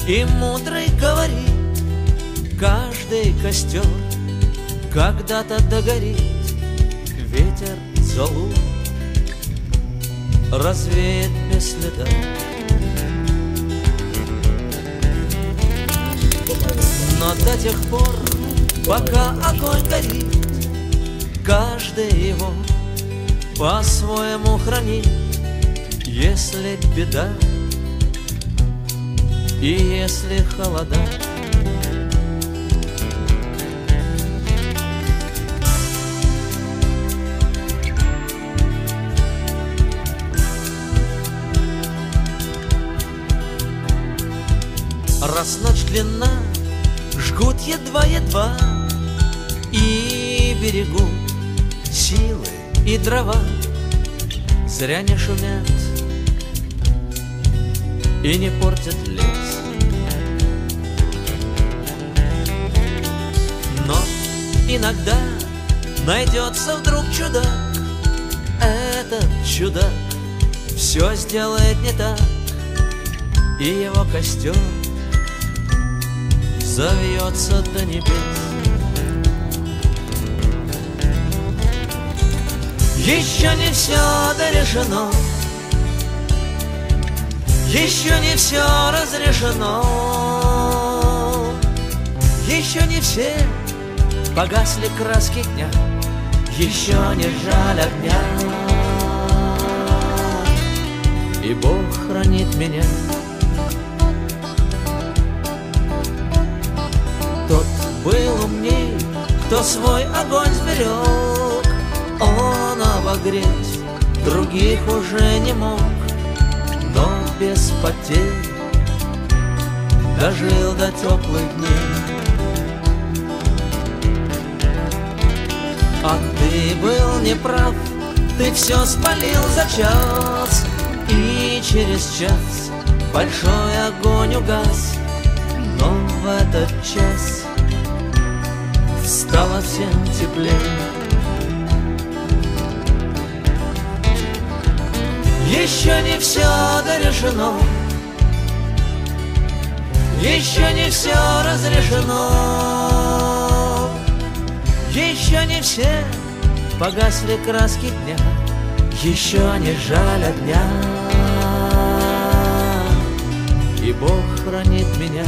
И мудрый говорит: каждый костер когда-то догорит, ветер золу развеет без следа. Но до тех пор, пока огонь горит, каждый его по-своему хранит. Если беда и если холода, раз ночь длинна, жгут едва-едва и берегут силы и дрова. Зря не шумят и не портят лес. Но иногда найдется вдруг чудак. Этот чудак все сделает не так, и его костер завьется до небес. Еще не все дорешено, еще не все разрешено, еще не все погасли краски дня, еще не жаль огня. И Бог хранит меня. Тот был умней, кто свой огонь сберег. Он обогреть других уже не мог, но без потерь дожил до теплых дней. А ты был неправ, ты все спалил за час, и через час большой огонь угас. Но в этот час стало всем теплее. Еще не все дорешено, еще не все разрешено, еще не все погасли краски дня, еще не жаль огня. И Бог хранит меня.